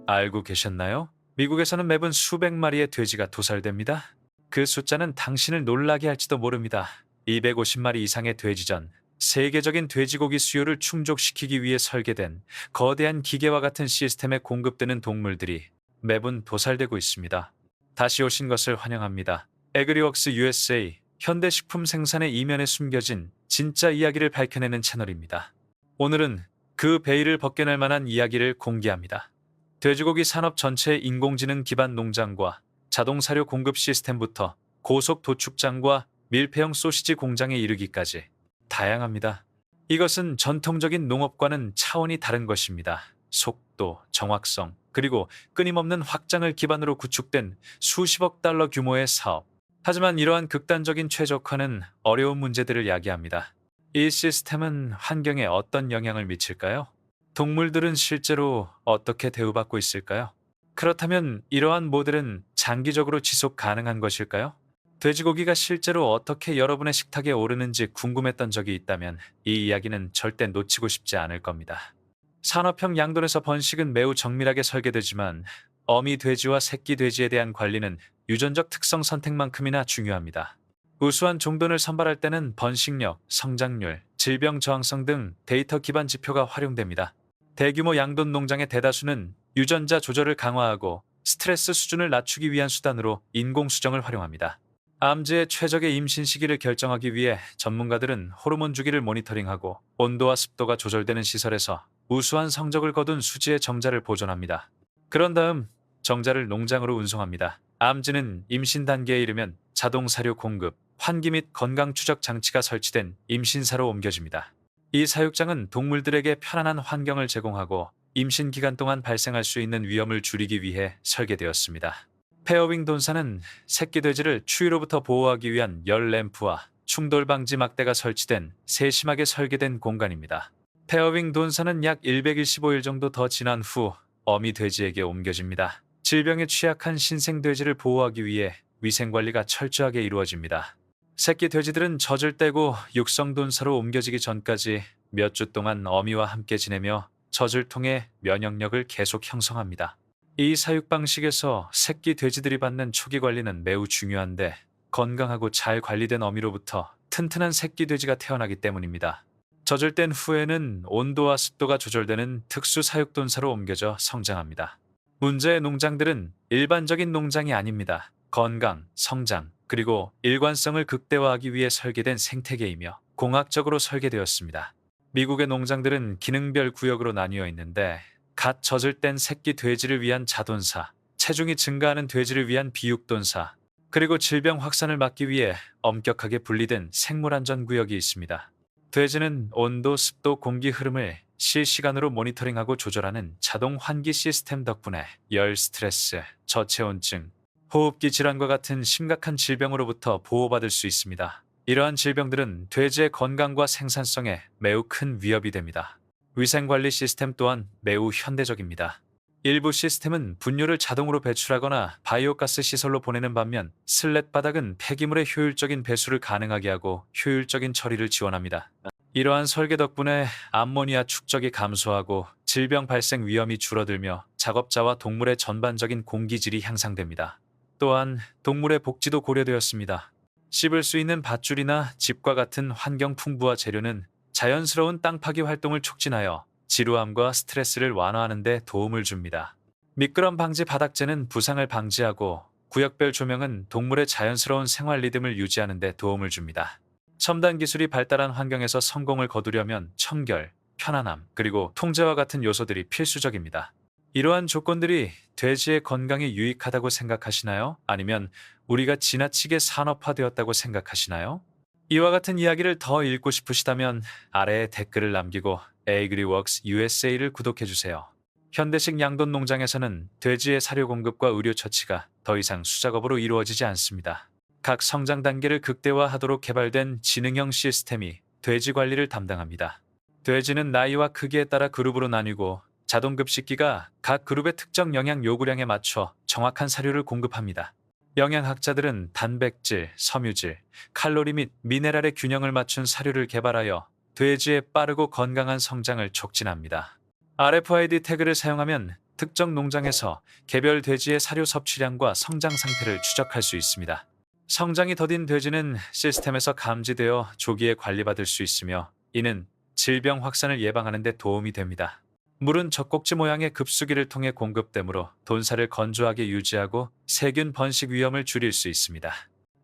알고 계셨나요? 미국에서는 매분 수백 마리의 돼지가 도살됩니다. 그 숫자는 당신을 놀라게 할지도 모릅니다. 250마리 이상의 돼지전, 세계적인 돼지고기 수요를 충족시키기 위해 설계된 거대한 기계와 같은 시스템에 공급되는 동물들이 매분 도살되고 있습니다. 다시 오신 것을 환영합니다. 에그리웍스 USA, 현대식품 생산의 이면에 숨겨진 진짜 이야기를 밝혀내는 채널입니다. 오늘은 그 베일을 벗겨낼 만한 이야기를 공개합니다. 돼지고기 산업 전체의 인공지능 기반 농장과 자동 사료 공급 시스템부터 고속 도축장과 밀폐형 소시지 공장에 이르기까지 다양합니다. 이것은 전통적인 농업과는 차원이 다른 것입니다. 속도, 정확성, 그리고 끊임없는 확장을 기반으로 구축된 수십억 달러 규모의 사업. 하지만 이러한 극단적인 최적화는 어려운 문제들을 야기합니다. 이 시스템은 환경에 어떤 영향을 미칠까요? 동물들은 실제로 어떻게 대우받고 있을까요? 그렇다면 이러한 모델은 장기적으로 지속 가능한 것일까요? 돼지고기가 실제로 어떻게 여러분의 식탁에 오르는지 궁금했던 적이 있다면 이 이야기는 절대 놓치고 싶지 않을 겁니다. 산업형 양돈에서 번식은 매우 정밀하게 설계되지만 어미 돼지와 새끼 돼지에 대한 관리는 유전적 특성 선택만큼이나 중요합니다. 우수한 종돈을 선발할 때는 번식력, 성장률, 질병 저항성 등 데이터 기반 지표가 활용됩니다. 대규모 양돈 농장의 대다수는 유전자 조절을 강화하고 스트레스 수준을 낮추기 위한 수단으로 인공 수정을 활용합니다. 암즈의 최적의 임신 시기를 결정하기 위해 전문가들은 호르몬 주기를 모니터링하고 온도와 습도가 조절되는 시설에서 우수한 성적을 거둔 수지의 정자를 보존합니다. 그런 다음 정자를 농장으로 운송합니다. 암즈는 임신 단계에 이르면 자동 사료 공급, 환기 및 건강 추적 장치가 설치된 임신사로 옮겨집니다. 이 사육장은 동물들에게 편안한 환경을 제공하고 임신 기간 동안 발생할 수 있는 위험을 줄이기 위해 설계되었습니다. 페어윙 돈사는 새끼 돼지를 추위로부터 보호하기 위한 열 램프와 충돌 방지 막대가 설치된 세심하게 설계된 공간입니다. 페어윙 돈사는 약 115일 정도 더 지난 후 어미 돼지에게 옮겨집니다. 질병에 취약한 신생 돼지를 보호하기 위해 위생 관리가 철저하게 이루어집니다. 새끼 돼지들은 젖을 떼고 육성 돈사로 옮겨지기 전까지 몇 주 동안 어미와 함께 지내며 젖을 통해 면역력을 계속 형성합니다. 이 사육 방식에서 새끼 돼지들이 받는 초기 관리는 매우 중요한데 건강하고 잘 관리된 어미로부터 튼튼한 새끼 돼지가 태어나기 때문입니다. 젖을 뗀 후에는 온도와 습도가 조절되는 특수 사육 돈사로 옮겨져 성장합니다. 문제의 농장들은 일반적인 농장이 아닙니다. 건강, 성장, 그리고 일관성을 극대화하기 위해 설계된 생태계이며 공학적으로 설계되었습니다. 미국의 농장들은 기능별 구역으로 나뉘어 있는데 갓 젖을 뗀 새끼 돼지를 위한 자돈사, 체중이 증가하는 돼지를 위한 비육돈사, 그리고 질병 확산을 막기 위해 엄격하게 분리된 생물안전구역이 있습니다. 돼지는 온도, 습도, 공기 흐름을 실시간으로 모니터링하고 조절하는 자동 환기 시스템 덕분에 열 스트레스, 저체온증, 호흡기 질환과 같은 심각한 질병으로부터 보호받을 수 있습니다. 이러한 질병들은 돼지의 건강과 생산성에 매우 큰 위협이 됩니다. 위생관리 시스템 또한 매우 현대적입니다. 일부 시스템은 분뇨를 자동으로 배출하거나 바이오가스 시설로 보내는 반면 슬랫 바닥은 폐기물의 효율적인 배수를 가능하게 하고 효율적인 처리를 지원합니다. 이러한 설계 덕분에 암모니아 축적이 감소하고 질병 발생 위험이 줄어들며 작업자와 동물의 전반적인 공기질이 향상됩니다. 또한 동물의 복지도 고려되었습니다. 씹을 수 있는 밧줄이나 짚과 같은 환경 풍부화 재료는 자연스러운 땅 파기 활동을 촉진하여 지루함과 스트레스를 완화하는 데 도움을 줍니다. 미끄럼 방지 바닥재는 부상을 방지하고 구역별 조명은 동물의 자연스러운 생활 리듬을 유지하는 데 도움을 줍니다. 첨단 기술이 발달한 환경에서 성공을 거두려면 청결, 편안함, 그리고 통제와 같은 요소들이 필수적입니다. 이러한 조건들이 돼지의 건강에 유익하다고 생각하시나요? 아니면 우리가 지나치게 산업화되었다고 생각하시나요? 이와 같은 이야기를 더 읽고 싶으시다면 아래에 댓글을 남기고 에이그리웍스 USA를 구독해주세요. 현대식 양돈 농장에서는 돼지의 사료 공급과 의료 처치가 더 이상 수작업으로 이루어지지 않습니다. 각 성장 단계를 극대화하도록 개발된 지능형 시스템이 돼지 관리를 담당합니다. 돼지는 나이와 크기에 따라 그룹으로 나뉘고 자동 급식기가 각 그룹의 특정 영양 요구량에 맞춰 정확한 사료를 공급합니다. 영양학자들은 단백질, 섬유질, 칼로리 및 미네랄의 균형을 맞춘 사료를 개발하여 돼지의 빠르고 건강한 성장을 촉진합니다. RFID 태그를 사용하면 특정 농장에서 개별 돼지의 사료 섭취량과 성장 상태를 추적할 수 있습니다. 성장이 더딘 돼지는 시스템에서 감지되어 조기에 관리받을 수 있으며 이는 질병 확산을 예방하는 데 도움이 됩니다. 물은 젖꼭지 모양의 급수기를 통해 공급되므로 돈살을 건조하게 유지하고 세균 번식 위험을 줄일 수 있습니다.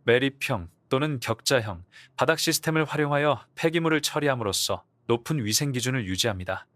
매립형 또는 격자형 바닥 시스템을 활용하여 폐기물을 처리함으로써 높은 위생 기준을 유지합니다.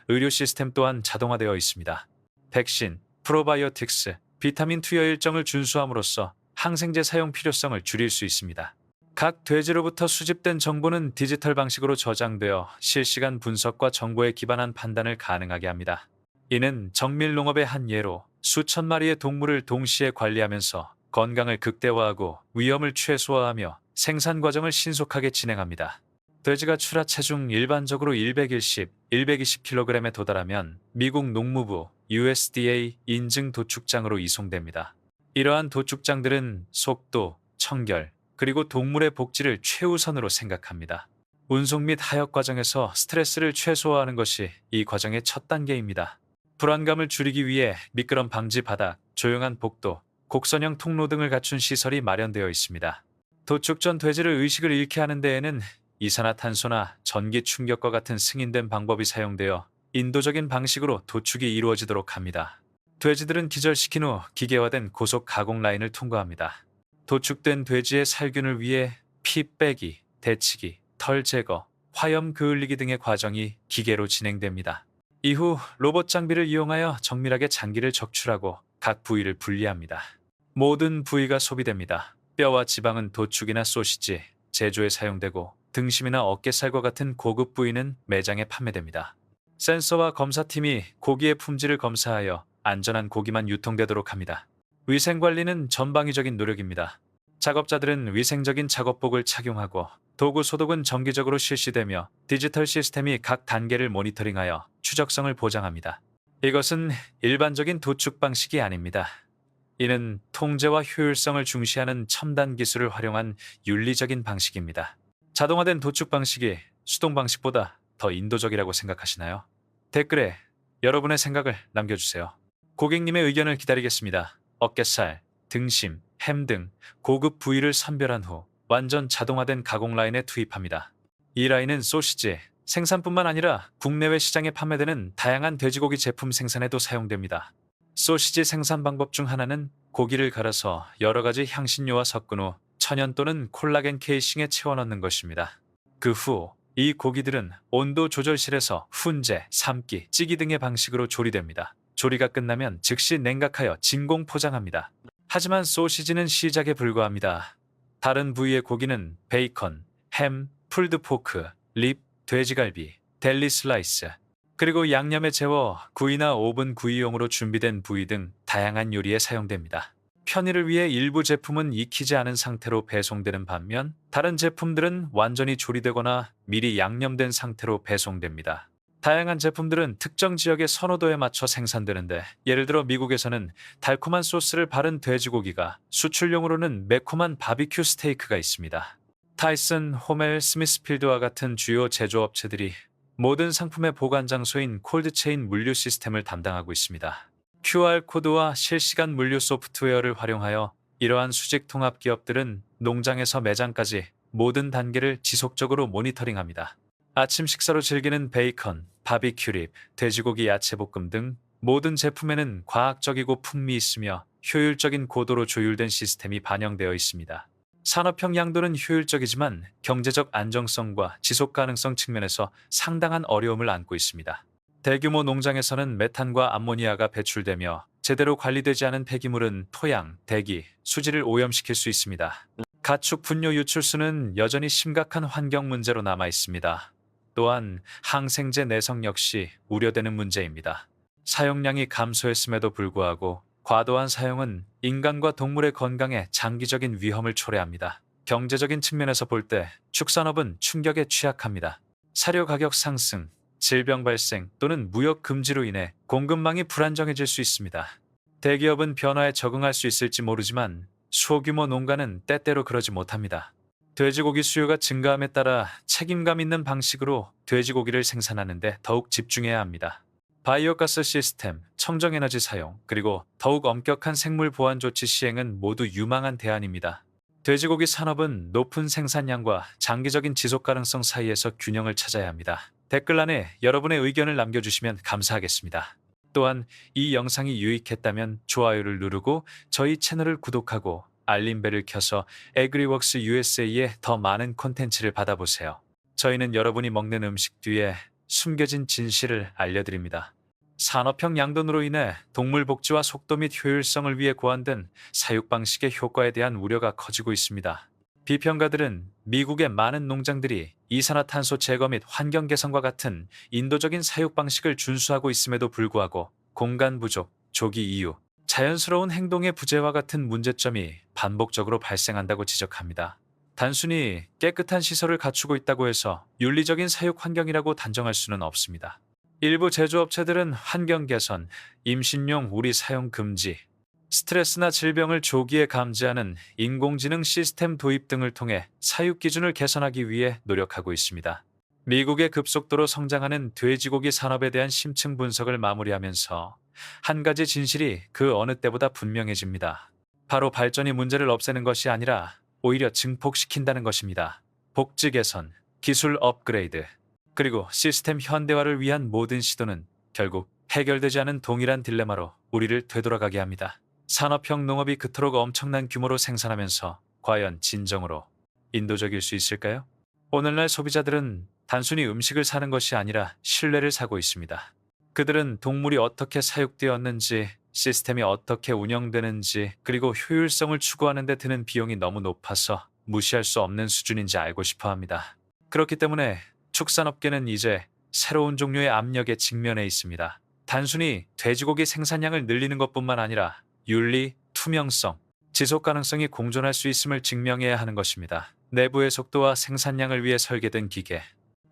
의료 시스템 또한 자동화되어 있습니다. 백신, 프로바이오틱스, 비타민 투여 일정을 준수함으로써 항생제 사용 필요성을 줄일 수 있습니다. 각 돼지로부터 수집된 정보는 디지털 방식으로 저장되어 실시간 분석과 정보에 기반한 판단을 가능하게 합니다. 이는 정밀 농업의 한 예로 수천 마리의 동물을 동시에 관리하면서 건강을 극대화하고 위험을 최소화하며 생산 과정을 신속하게 진행합니다. 돼지가 출하 체중 일반적으로 110, 120kg에 도달하면 미국 농무부 USDA 인증 도축장으로 이송됩니다. 이러한 도축장들은 속도, 청결, 그리고 동물의 복지를 최우선으로 생각합니다. 운송 및 하역 과정에서 스트레스를 최소화하는 것이 이 과정의 첫 단계입니다. 불안감을 줄이기 위해 미끄럼 방지 바닥, 조용한 복도, 곡선형 통로 등을 갖춘 시설이 마련되어 있습니다. 도축 전 돼지를 의식을 잃게 하는 데에는 이산화탄소나 전기 충격과 같은 승인된 방법이 사용되어 인도적인 방식으로 도축이 이루어지도록 합니다. 돼지들은 기절시킨 후 기계화된 고속 가공 라인을 통과합니다. 도축된 돼지의 살균을 위해 피 빼기, 데치기, 털 제거, 화염 그을리기 등의 과정이 기계로 진행됩니다. 이후 로봇 장비를 이용하여 정밀하게 장기를 적출하고 각 부위를 분리합니다. 모든 부위가 소비됩니다. 뼈와 지방은 도축이나 소시지, 제조에 사용되고 등심이나 어깨살과 같은 고급 부위는 매장에 판매됩니다. 센서와 검사팀이 고기의 품질을 검사하여 안전한 고기만 유통되도록 합니다. 위생관리는 전방위적인 노력입니다. 작업자들은 위생적인 작업복을 착용하고 도구 소독은 정기적으로 실시되며 디지털 시스템이 각 단계를 모니터링하여 추적성을 보장합니다. 이것은 일반적인 도축 방식이 아닙니다. 이는 통제와 효율성을 중시하는 첨단 기술을 활용한 윤리적인 방식입니다. 자동화된 도축 방식이 수동 방식보다 더 인도적이라고 생각하시나요? 댓글에 여러분의 생각을 남겨주세요. 고객님의 의견을 기다리겠습니다. 어깨살, 등심, 햄 등 고급 부위를 선별한 후 완전 자동화된 가공 라인에 투입합니다. 이 라인은 소시지, 생산뿐만 아니라 국내외 시장에 판매되는 다양한 돼지고기 제품 생산에도 사용됩니다. 소시지 생산 방법 중 하나는 고기를 갈아서 여러 가지 향신료와 섞은 후 천연 또는 콜라겐 케이싱에 채워넣는 것입니다. 그 후 이 고기들은 온도 조절실에서 훈제, 삶기, 찌기 등의 방식으로 조리됩니다. 조리가 끝나면 즉시 냉각하여 진공 포장합니다. 하지만 소시지는 시작에 불과합니다. 다른 부위의 고기는 베이컨, 햄, 풀드 포크, 립, 돼지갈비, 델리 슬라이스, 그리고 양념에 재워 구이나 오븐 구이용으로 준비된 부위 등 다양한 요리에 사용됩니다. 편의를 위해 일부 제품은 익히지 않은 상태로 배송되는 반면 다른 제품들은 완전히 조리되거나 미리 양념된 상태로 배송됩니다. 다양한 제품들은 특정 지역의 선호도에 맞춰 생산되는데 예를 들어 미국에서는 달콤한 소스를 바른 돼지고기가 수출용으로는 매콤한 바비큐 스테이크가 있습니다. 타이슨, 호멜, 스미스필드와 같은 주요 제조업체들이 모든 상품의 보관 장소인 콜드체인 물류 시스템을 담당하고 있습니다. QR코드와 실시간 물류 소프트웨어를 활용하여 이러한 수직 통합 기업들은 농장에서 매장까지 모든 단계를 지속적으로 모니터링합니다. 아침 식사로 즐기는 베이컨, 바비큐립, 돼지고기 야채볶음 등 모든 제품에는 과학적이고 풍미 있으며 효율적인 고도로 조율된 시스템이 반영되어 있습니다. 산업형 양도는 효율적이지만 경제적 안정성과 지속 가능성 측면에서 상당한 어려움을 안고 있습니다. 대규모 농장에서는 메탄과 암모니아가 배출되며 제대로 관리되지 않은 폐기물은 토양, 대기, 수질을 오염시킬 수 있습니다. 가축 분뇨 유출수는 여전히 심각한 환경 문제로 남아 있습니다. 또한 항생제 내성 역시 우려되는 문제입니다. 사용량이 감소했음에도 불구하고 과도한 사용은 인간과 동물의 건강에 장기적인 위험을 초래합니다. 경제적인 측면에서 볼 때 축산업은 충격에 취약합니다. 사료 가격 상승, 질병 발생 또는 무역 금지로 인해 공급망이 불안정해질 수 있습니다. 대기업은 변화에 적응할 수 있을지 모르지만 소규모 농가는 때때로 그러지 못합니다. 돼지고기 수요가 증가함에 따라 책임감 있는 방식으로 돼지고기를 생산하는 데 더욱 집중해야 합니다. 바이오가스 시스템, 청정에너지 사용, 그리고 더욱 엄격한 생물 보안 조치 시행은 모두 유망한 대안입니다. 돼지고기 산업은 높은 생산량과 장기적인 지속 가능성 사이에서 균형을 찾아야 합니다. 댓글란에 여러분의 의견을 남겨주시면 감사하겠습니다. 또한 이 영상이 유익했다면 좋아요를 누르고 저희 채널을 구독하고 알림벨을 켜서 에그리웍스 USA의 더 많은 콘텐츠를 받아보세요. 저희는 여러분이 먹는 음식 뒤에 숨겨진 진실을 알려드립니다. 산업형 양돈으로 인해 동물 복지와 속도 및 효율성을 위해 고안된 사육 방식의 효과에 대한 우려가 커지고 있습니다. 비평가들은 미국의 많은 농장들이 이산화탄소 제거 및 환경 개선과 같은 인도적인 사육 방식을 준수하고 있음에도 불구하고 공간 부족, 조기 이유, 자연스러운 행동의 부재와 같은 문제점이 반복적으로 발생한다고 지적합니다. 단순히 깨끗한 시설을 갖추고 있다고 해서 윤리적인 사육 환경이라고 단정할 수는 없습니다. 일부 제조업체들은 환경 개선, 임신용 우리 사용 금지, 스트레스나 질병을 조기에 감지하는 인공지능 시스템 도입 등을 통해 사육 기준을 개선하기 위해 노력하고 있습니다. 미국의 급속도로 성장하는 돼지고기 산업에 대한 심층 분석을 마무리하면서 한 가지 진실이 그 어느 때보다 분명해집니다. 바로 발전이 문제를 없애는 것이 아니라 오히려 증폭시킨다는 것입니다. 복지 개선, 기술 업그레이드, 그리고 시스템 현대화를 위한 모든 시도는 결국 해결되지 않은 동일한 딜레마로 우리를 되돌아가게 합니다. 산업형 농업이 그토록 엄청난 규모로 생산하면서 과연 진정으로 인도적일 수 있을까요? 오늘날 소비자들은 단순히 음식을 사는 것이 아니라 신뢰를 사고 있습니다. 그들은 동물이 어떻게 사육되었는지, 시스템이 어떻게 운영되는지, 그리고 효율성을 추구하는 데 드는 비용이 너무 높아서 무시할 수 없는 수준인지 알고 싶어 합니다. 그렇기 때문에 축산업계는 이제 새로운 종류의 압력에 직면해 있습니다. 단순히 돼지고기 생산량을 늘리는 것뿐만 아니라 윤리, 투명성, 지속 가능성이 공존할 수 있음을 증명해야 하는 것입니다. 내부의 속도와 생산량을 위해 설계된 기계.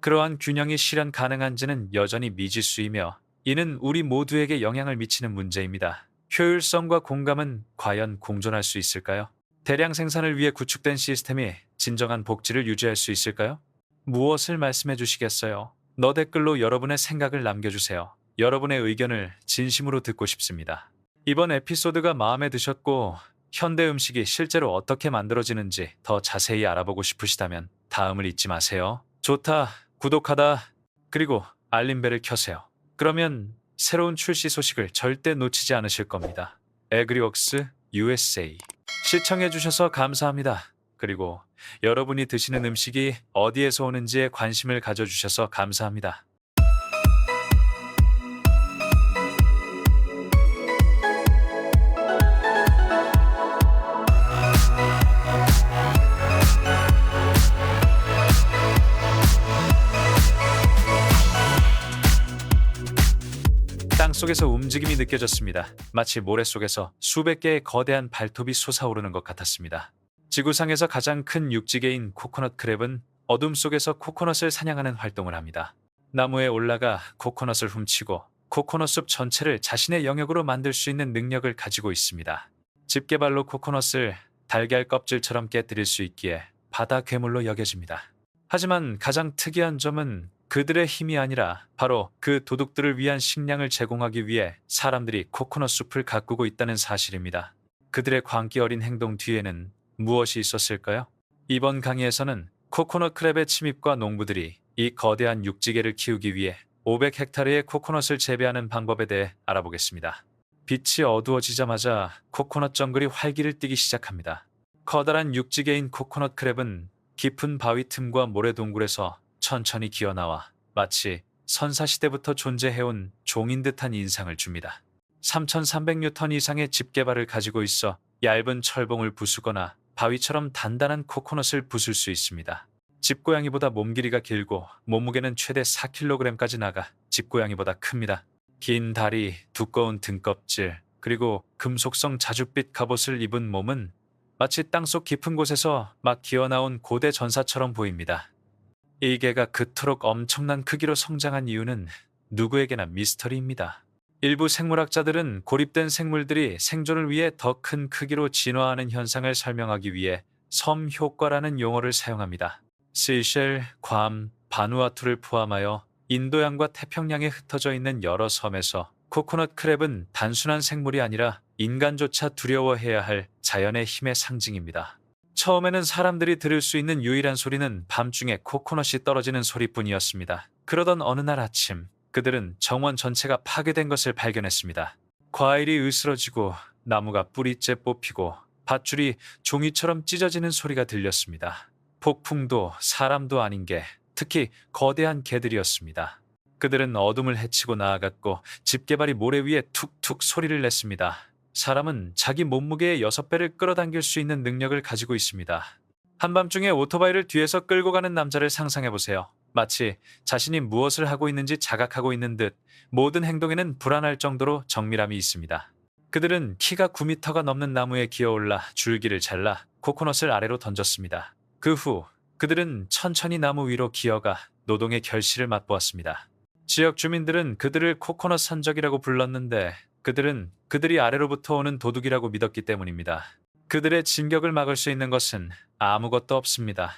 그러한 균형이 실현 가능한지는 여전히 미지수이며 이는 우리 모두에게 영향을 미치는 문제입니다. 효율성과 공감은 과연 공존할 수 있을까요? 대량 생산을 위해 구축된 시스템이 진정한 복지를 유지할 수 있을까요? 무엇을 말씀해 주시겠어요? 너 댓글로 여러분의 생각을 남겨주세요. 여러분의 의견을 진심으로 듣고 싶습니다. 이번 에피소드가 마음에 드셨고 현대 음식이 실제로 어떻게 만들어지는지 더 자세히 알아보고 싶으시다면 다음을 잊지 마세요. 좋다, 구독하다, 그리고 알림벨을 켜세요. 그러면 새로운 출시 소식을 절대 놓치지 않으실 겁니다. 에그리웍스 USA 시청해주셔서 감사합니다. 그리고 여러분이 드시는 음식이 어디에서 오는지에 관심을 가져주셔서 감사합니다. 땅속에서 움직임이 느껴졌습니다. 마치 모래 속에서 수백 개의 거대한 발톱이 솟아오르는 것 같았습니다. 지구상에서 가장 큰 육지개인 코코넛 크랩은 어둠 속에서 코코넛을 사냥하는 활동을 합니다. 나무에 올라가 코코넛을 훔치고 코코넛 숲 전체를 자신의 영역으로 만들 수 있는 능력을 가지고 있습니다. 집게발로 코코넛을 달걀 껍질처럼 깨뜨릴 수 있기에 바다 괴물로 여겨집니다. 하지만 가장 특이한 점은 그들의 힘이 아니라 바로 그 도둑들을 위한 식량을 제공하기 위해 사람들이 코코넛 숲을 가꾸고 있다는 사실입니다. 그들의 광기 어린 행동 뒤에는 무엇이 있었을까요? 이번 강의에서는 코코넛 크랩의 침입과 농부들이 이 거대한 육지개를 키우기 위해 500헥타르의 코코넛을 재배하는 방법에 대해 알아보겠습니다. 빛이 어두워지자마자 코코넛 정글이 활기를 띠기 시작합니다. 커다란 육지개인 코코넛 크랩은 깊은 바위 틈과 모래 동굴에서 천천히 기어나와 마치 선사시대부터 존재해온 종인 듯한 인상을 줍니다. 3,300뉴턴 이상의 집게발을 가지고 있어 얇은 철봉을 부수거나 바위처럼 단단한 코코넛을 부술 수 있습니다. 집고양이보다 몸길이가 길고 몸무게는 최대 4kg까지 나가 집고양이보다 큽니다. 긴 다리, 두꺼운 등껍질, 그리고 금속성 자줏빛 갑옷을 입은 몸은 마치 땅속 깊은 곳에서 막 기어나온 고대 전사처럼 보입니다. 이 개가 그토록 엄청난 크기로 성장한 이유는 누구에게나 미스터리입니다. 일부 생물학자들은 고립된 생물들이 생존을 위해 더 큰 크기로 진화하는 현상을 설명하기 위해 섬 효과라는 용어를 사용합니다. 세이셸, 괌, 바누아투를 포함하여 인도양과 태평양에 흩어져 있는 여러 섬에서 코코넛 크랩은 단순한 생물이 아니라 인간조차 두려워해야 할 자연의 힘의 상징입니다. 처음에는 사람들이 들을 수 있는 유일한 소리는 밤중에 코코넛이 떨어지는 소리뿐이었습니다. 그러던 어느 날 아침, 그들은 정원 전체가 파괴된 것을 발견했습니다. 과일이 으스러지고 나무가 뿌리째 뽑히고 밧줄이 종이처럼 찢어지는 소리가 들렸습니다. 폭풍도 사람도 아닌 게 특히 거대한 개들이었습니다. 그들은 어둠을 헤치고 나아갔고 집게발이 모래 위에 툭툭 소리를 냈습니다. 사람은 자기 몸무게의 6배를 끌어당길 수 있는 능력을 가지고 있습니다. 한밤중에 오토바이를 뒤에서 끌고 가는 남자를 상상해보세요. 마치 자신이 무엇을 하고 있는지 자각하고 있는 듯 모든 행동에는 불안할 정도로 정밀함이 있습니다. 그들은 키가 9m가 넘는 나무에 기어올라 줄기를 잘라 코코넛을 아래로 던졌습니다. 그 후 그들은 천천히 나무 위로 기어가 노동의 결실을 맛보았습니다. 지역 주민들은 그들을 코코넛 산적이라고 불렀는데 그들은 그들이 아래로부터 오는 도둑이라고 믿었기 때문입니다. 그들의 진격을 막을 수 있는 것은 아무것도 없습니다.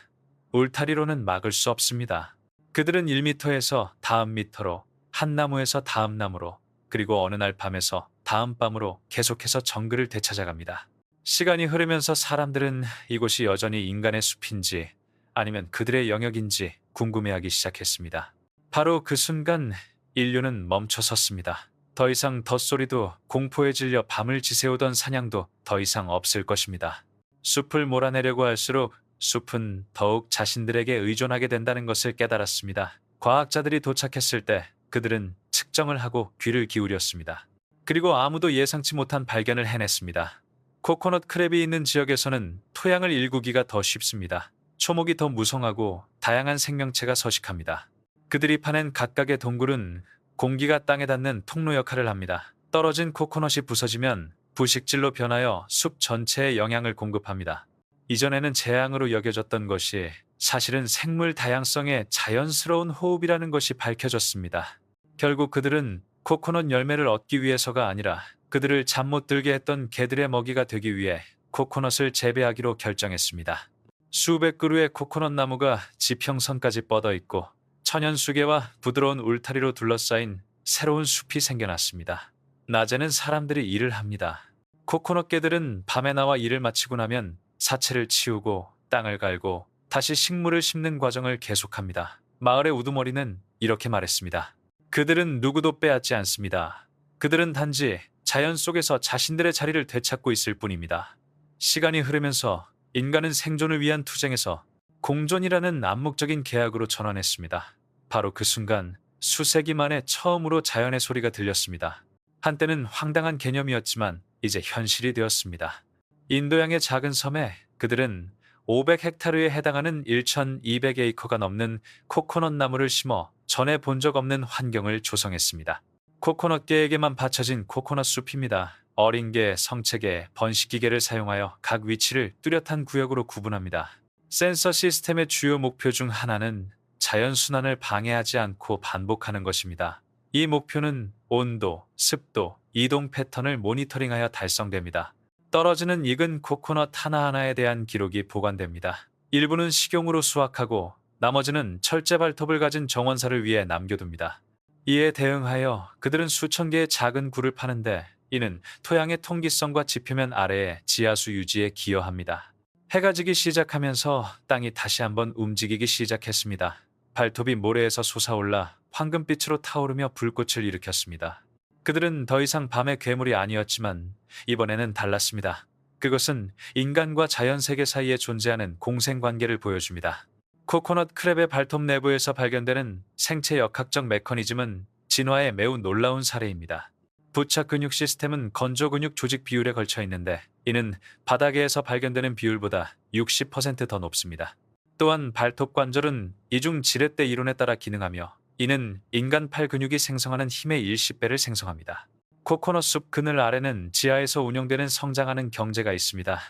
울타리로는 막을 수 없습니다. 그들은 1m에서 다음 미터로, 한 나무에서 다음 나무로, 그리고 어느 날 밤에서 다음 밤으로 계속해서 정글을 되찾아갑니다. 시간이 흐르면서 사람들은 이곳이 여전히 인간의 숲인지 아니면 그들의 영역인지 궁금해하기 시작했습니다. 바로 그 순간 인류는 멈춰섰습니다. 더 이상 덧소리도 공포에 질려 밤을 지새우던 사냥도 더 이상 없을 것입니다. 숲을 몰아내려고 할수록 숲은 더욱 자신들에게 의존하게 된다는 것을 깨달았습니다. 과학자들이 도착했을 때 그들은 측정을 하고 귀를 기울였습니다. 그리고 아무도 예상치 못한 발견을 해냈습니다. 코코넛 크랩이 있는 지역에서는 토양을 일구기가 더 쉽습니다. 초목이 더 무성하고 다양한 생명체가 서식합니다. 그들이 파낸 각각의 동굴은 공기가 땅에 닿는 통로 역할을 합니다. 떨어진 코코넛이 부서지면 부식질로 변하여 숲 전체에 영향을 공급합니다. 이전에는 재앙으로 여겨졌던 것이 사실은 생물 다양성의 자연스러운 호흡이라는 것이 밝혀졌습니다. 결국 그들은 코코넛 열매를 얻기 위해서가 아니라 그들을 잠 못 들게 했던 개들의 먹이가 되기 위해 코코넛을 재배하기로 결정했습니다. 수백 그루의 코코넛 나무가 지평선까지 뻗어 있고 천연수계와 부드러운 울타리로 둘러싸인 새로운 숲이 생겨났습니다. 낮에는 사람들이 일을 합니다. 코코넛 개들은 밤에 나와 일을 마치고 나면 사체를 치우고 땅을 갈고 다시 식물을 심는 과정을 계속합니다. 마을의 우두머리는 이렇게 말했습니다. 그들은 누구도 빼앗지 않습니다. 그들은 단지 자연 속에서 자신들의 자리를 되찾고 있을 뿐입니다. 시간이 흐르면서 인간은 생존을 위한 투쟁에서 공존이라는 암묵적인 계약으로 전환했습니다. 바로 그 순간 수세기 만에 처음으로 자연의 소리가 들렸습니다. 한때는 황당한 개념이었지만 이제 현실이 되었습니다. 인도양의 작은 섬에 그들은 500헥타르에 해당하는 1,200에이커가 넘는 코코넛 나무를 심어 전에 본 적 없는 환경을 조성했습니다. 코코넛계에게만 바쳐진 코코넛 숲입니다. 어린 개, 성체개, 번식기계를 사용하여 각 위치를 뚜렷한 구역으로 구분합니다. 센서 시스템의 주요 목표 중 하나는 자연순환을 방해하지 않고 반복하는 것입니다. 이 목표는 온도, 습도, 이동 패턴을 모니터링하여 달성됩니다. 떨어지는 익은 코코넛 하나하나에 대한 기록이 보관됩니다. 일부는 식용으로 수확하고 나머지는 철제 발톱을 가진 정원사를 위해 남겨둡니다. 이에 대응하여 그들은 수천 개의 작은 굴을 파는데 이는 토양의 통기성과 지표면 아래의 지하수 유지에 기여합니다. 해가 지기 시작하면서 땅이 다시 한번 움직이기 시작했습니다. 발톱이 모래에서 솟아올라 황금빛으로 타오르며 불꽃을 일으켰습니다. 그들은 더 이상 밤의 괴물이 아니었지만 이번에는 달랐습니다. 그것은 인간과 자연 세계 사이에 존재하는 공생관계를 보여줍니다. 코코넛 크랩의 발톱 내부에서 발견되는 생체 역학적 메커니즘은 진화의 매우 놀라운 사례입니다. 부착 근육 시스템은 건조 근육 조직 비율에 걸쳐 있는데 이는 바닥에서 발견되는 비율보다 60%더 높습니다. 또한 발톱 관절은 이중 지렛대 이론에 따라 기능하며 이는 인간 팔 근육이 생성하는 힘의 10배를 생성합니다. 코코넛 숲 그늘 아래는 지하에서 운영되는 성장하는 경제가 있습니다.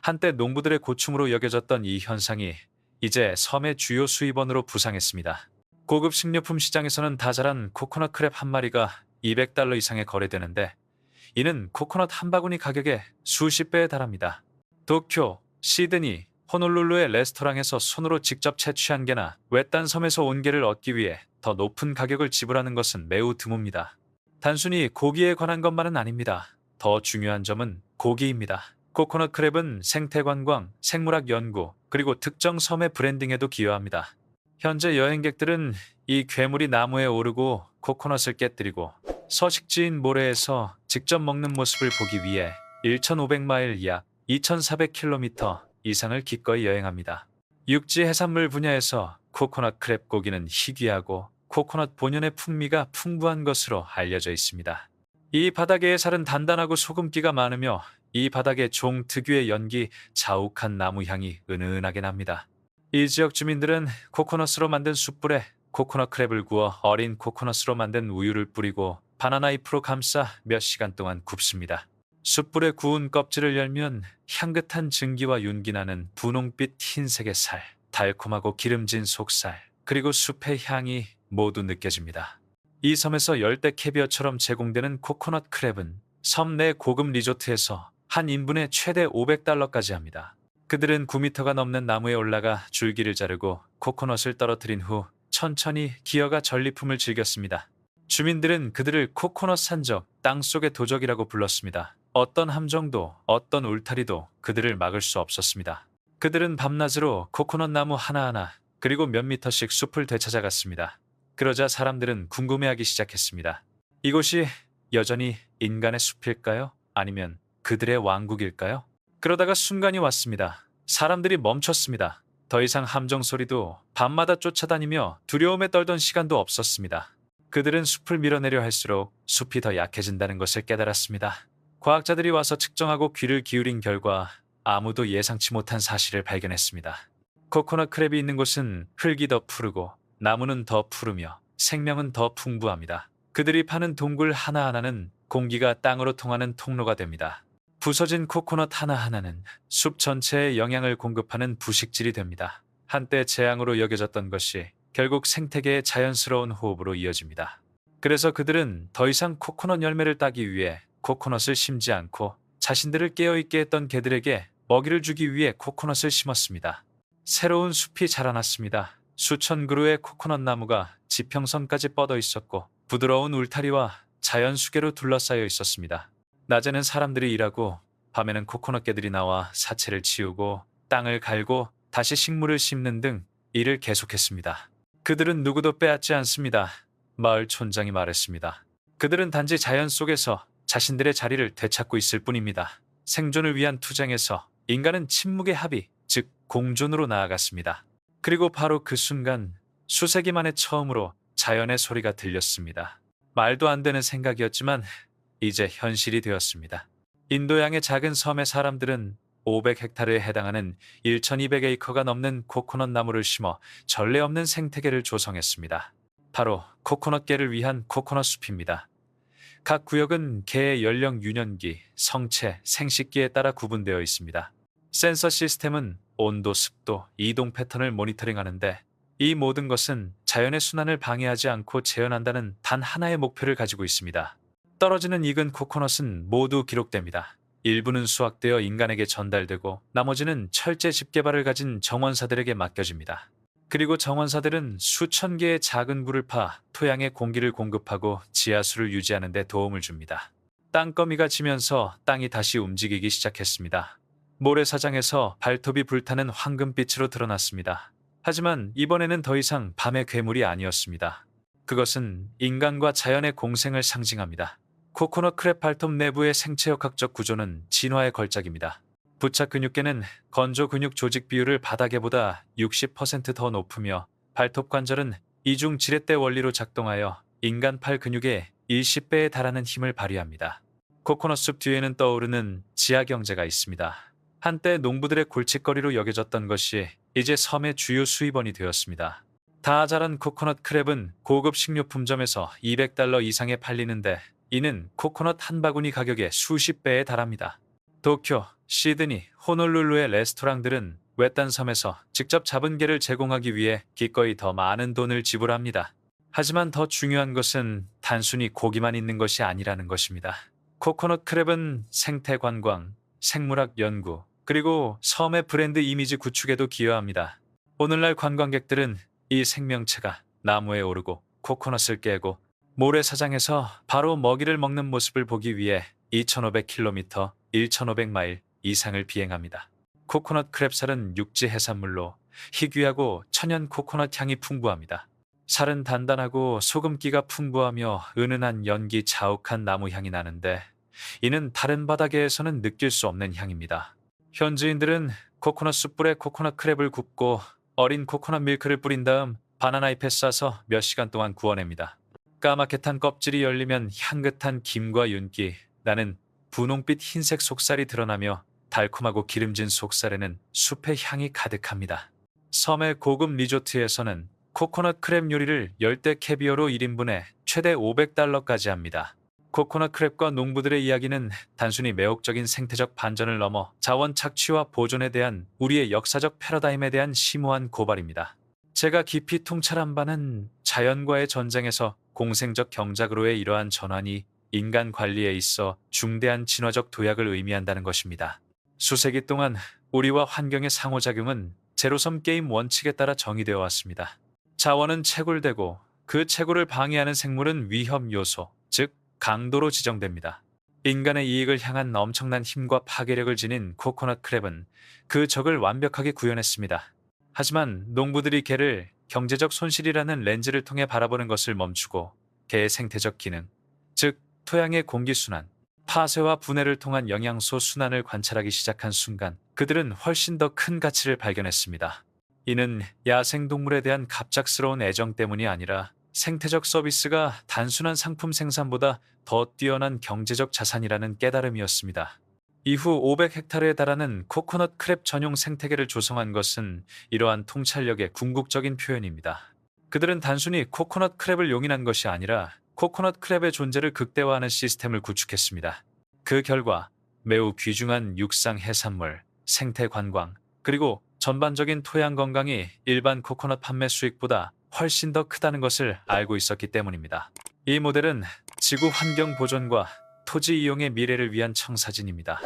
한때 농부들의 고충으로 여겨졌던 이 현상이 이제 섬의 주요 수입원으로 부상했습니다. 고급 식료품 시장에서는 다 자란 코코넛 크랩 한 마리가 $200 이상에 거래되는데 이는 코코넛 한 바구니 가격의 수십 배에 달합니다. 도쿄, 시드니, 호놀룰루의 레스토랑에서 손으로 직접 채취한 게나 외딴 섬에서 온 게를 얻기 위해 더 높은 가격을 지불하는 것은 매우 드뭅니다. 단순히 고기에 관한 것만은 아닙니다. 더 중요한 점은 고기입니다. 코코넛 크랩은 생태 관광, 생물학 연구, 그리고 특정 섬의 브랜딩에도 기여합니다. 현재 여행객들은 이 괴물이 나무에 오르고 코코넛을 깨뜨리고 서식지인 모래에서 직접 먹는 모습을 보기 위해 1,500마일 약 2,400km 이상을 기꺼이 여행합니다. 육지 해산물 분야에서 코코넛 크랩 고기는 희귀하고 코코넛 본연의 풍미가 풍부한 것으로 알려져 있습니다. 이 바닥의 살은 단단하고 소금기가 많으며 이 바닥의 종 특유의 연기, 자욱한 나무 향이 은은하게 납니다. 이 지역 주민들은 코코넛으로 만든 숯불에 코코넛 크랩을 구워 어린 코코넛으로 만든 우유를 뿌리고 바나나 잎으로 감싸 몇 시간 동안 굽습니다. 숯불에 구운 껍질을 열면 향긋한 증기와 윤기 나는 분홍빛 흰색의 살, 달콤하고 기름진 속살, 그리고 숲의 향이 모두 느껴집니다. 이 섬에서 열대 캐비어처럼 제공되는 코코넛 크랩은 섬 내 고급 리조트에서 한 인분에 최대 $500까지 합니다. 그들은 9m가 넘는 나무에 올라가 줄기를 자르고 코코넛을 떨어뜨린 후 천천히 기어가 전리품을 즐겼습니다. 주민들은 그들을 코코넛 산적, 땅속의 도적이라고 불렀습니다. 어떤 함정도 어떤 울타리도 그들을 막을 수 없었습니다. 그들은 밤낮으로 코코넛 나무 하나하나 그리고 몇 미터씩 숲을 되찾아갔습니다. 그러자 사람들은 궁금해하기 시작했습니다. 이곳이 여전히 인간의 숲일까요? 아니면 그들의 왕국일까요? 그러다가 순간이 왔습니다. 사람들이 멈췄습니다. 더 이상 함정 소리도 밤마다 쫓아다니며 두려움에 떨던 시간도 없었습니다. 그들은 숲을 밀어내려 할수록 숲이 더 약해진다는 것을 깨달았습니다. 과학자들이 와서 측정하고 귀를 기울인 결과 아무도 예상치 못한 사실을 발견했습니다. 코코넛 크랩이 있는 곳은 흙이 더 푸르고 나무는 더 푸르며 생명은 더 풍부합니다. 그들이 파는 동굴 하나하나는 공기가 땅으로 통하는 통로가 됩니다. 부서진 코코넛 하나하나는 숲 전체에 영양을 공급하는 부식질이 됩니다. 한때 재앙으로 여겨졌던 것이 결국 생태계의 자연스러운 호흡으로 이어집니다. 그래서 그들은 더 이상 코코넛 열매를 따기 위해 코코넛을 심지 않고 자신들을 깨어있게 했던 개들에게 먹이를 주기 위해 코코넛을 심었습니다. 새로운 숲이 자라났습니다. 수천 그루의 코코넛 나무가 지평선까지 뻗어 있었고 부드러운 울타리와 자연 수계로 둘러싸여 있었습니다. 낮에는 사람들이 일하고 밤에는 코코넛 개들이 나와 사체를 치우고 땅을 갈고 다시 식물을 심는 등 일을 계속했습니다. 그들은 누구도 빼앗지 않습니다. 마을 촌장이 말했습니다. 그들은 단지 자연 속에서 자신들의 자리를 되찾고 있을 뿐입니다. 생존을 위한 투쟁에서 인간은 침묵의 합의, 즉 공존으로 나아갔습니다. 그리고 바로 그 순간 수세기 만에 처음으로 자연의 소리가 들렸습니다. 말도 안 되는 생각이었지만 이제 현실이 되었습니다. 인도양의 작은 섬의 사람들은 500헥타르에 해당하는 1,200에이커가 넘는 코코넛 나무를 심어 전례 없는 생태계를 조성했습니다. 바로 코코넛 개를 위한 코코넛 숲입니다. 각 구역은 개의 연령 유년기, 성체, 생식기에 따라 구분되어 있습니다. 센서 시스템은 온도, 습도, 이동 패턴을 모니터링하는데 이 모든 것은 자연의 순환을 방해하지 않고 재현한다는 단 하나의 목표를 가지고 있습니다. 떨어지는 익은 코코넛은 모두 기록됩니다. 일부는 수확되어 인간에게 전달되고 나머지는 철제 집게발을 가진 정원사들에게 맡겨집니다. 그리고 정원사들은 수천 개의 작은 굴을 파 토양에 공기를 공급하고 지하수를 유지하는 데 도움을 줍니다. 땅거미가 지면서 땅이 다시 움직이기 시작했습니다. 모래사장에서 발톱이 불타는 황금빛으로 드러났습니다. 하지만 이번에는 더 이상 밤의 괴물이 아니었습니다. 그것은 인간과 자연의 공생을 상징합니다. 코코넛 크랩 발톱 내부의 생체역학적 구조는 진화의 걸작입니다. 부착 근육계는 건조 근육 조직 비율을 바닥에보다 60%더 높으며 발톱 관절은 이중 지렛대 원리로 작동하여 인간 팔 근육의 10배에 달하는 힘을 발휘합니다. 코코넛 숲 뒤에는 떠오르는 지하 경제가 있습니다. 한때 농부들의 골칫거리로 여겨졌던 것이 이제 섬의 주요 수입원이 되었습니다. 다 자란 코코넛 크랩은 고급 식료품점에서 $200 이상에 팔리는데 이는 코코넛 한 바구니 가격의 수십 배에 달합니다. 도쿄, 시드니, 호놀룰루의 레스토랑들은 외딴 섬에서 직접 잡은 게를 제공하기 위해 기꺼이 더 많은 돈을 지불합니다. 하지만 더 중요한 것은 단순히 고기만 있는 것이 아니라는 것입니다. 코코넛 크랩은 생태 관광, 생물학 연구, 그리고 섬의 브랜드 이미지 구축에도 기여합니다. 오늘날 관광객들은 이 생명체가 나무에 오르고 코코넛을 깨고 모래사장에서 바로 먹이를 먹는 모습을 보기 위해 2,500km, 1,500마일 이상을 비행합니다. 코코넛 크랩살은 육지 해산물로 희귀하고 천연 코코넛 향이 풍부합니다. 살은 단단하고 소금기가 풍부하며 은은한 연기 자욱한 나무 향이 나는데 이는 다른 바다계에서는 느낄 수 없는 향입니다. 현지인들은 코코넛 숯불에 코코넛 크랩을 굽고 어린 코코넛 밀크를 뿌린 다음 바나나 잎에 싸서 몇 시간 동안 구워냅니다. 까맣게 탄 껍질이 열리면 향긋한 김과 윤기, 나는 분홍빛 흰색 속살이 드러나며 달콤하고 기름진 속살에는 숲의 향이 가득합니다. 섬의 고급 리조트에서는 코코넛 크랩 요리를 열대 캐비어로 1인분에 최대 500달러까지 합니다. 코코넛 크랩과 농부들의 이야기는 단순히 매혹적인 생태적 반전을 넘어 자원 착취와 보존에 대한 우리의 역사적 패러다임에 대한 심오한 고발입니다. 제가 깊이 통찰한 바는 자연과의 전쟁에서 공생적 경작으로의 이러한 전환이 인간 관리에 있어 중대한 진화적 도약을 의미한다는 것입니다. 수세기 동안 우리와 환경의 상호작용은 제로섬 게임 원칙에 따라 정의되어 왔습니다. 자원은 채굴되고 그 채굴을 방해하는 생물은 위험 요소, 즉 강도로 지정됩니다. 인간의 이익을 향한 엄청난 힘과 파괴력을 지닌 코코넛 크랩은 그 적을 완벽하게 구현했습니다. 하지만 농부들이 개를 경제적 손실이라는 렌즈를 통해 바라보는 것을 멈추고 개의 생태적 기능, 즉 토양의 공기순환, 파쇄와 분해를 통한 영양소 순환을 관찰하기 시작한 순간 그들은 훨씬 더 큰 가치를 발견했습니다. 이는 야생동물에 대한 갑작스러운 애정 때문이 아니라 생태적 서비스가 단순한 상품 생산보다 더 뛰어난 경제적 자산이라는 깨달음이었습니다. 이후 500헥타르에 달하는 코코넛 크랩 전용 생태계를 조성한 것은 이러한 통찰력의 궁극적인 표현입니다. 그들은 단순히 코코넛 크랩을 용인한 것이 아니라 코코넛 크랩의 존재를 극대화하는 시스템을 구축했습니다. 그 결과 매우 귀중한 육상 해산물, 생태 관광, 그리고 전반적인 토양 건강이 일반 코코넛 판매 수익보다 훨씬 더 크다는 것을 알고 있었기 때문입니다. 이 모델은 지구 환경 보존과 토지 이용의 미래를 위한 청사진입니다.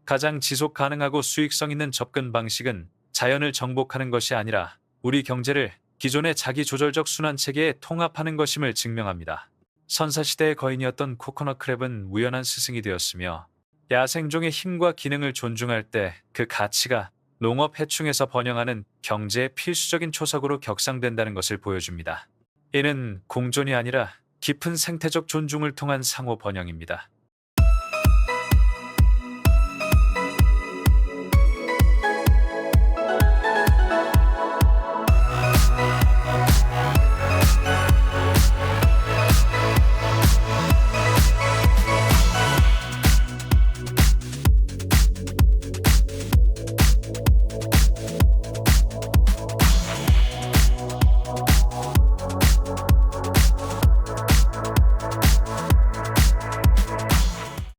가장 지속 가능하고 수익성 있는 접근 방식은 자연을 정복하는 것이 아니라 우리 경제를 기존의 자기조절적 순환 체계에 통합하는 것임을 증명합니다. 선사시대의 거인이었던 코코넛 크랩은 우연한 스승이 되었으며 야생종의 힘과 기능을 존중할 때 그 가치가 농업 해충에서 번영하는 경제의 필수적인 초석으로 격상된다는 것을 보여줍니다. 이는 공존이 아니라 깊은 생태적 존중을 통한 상호 번영입니다.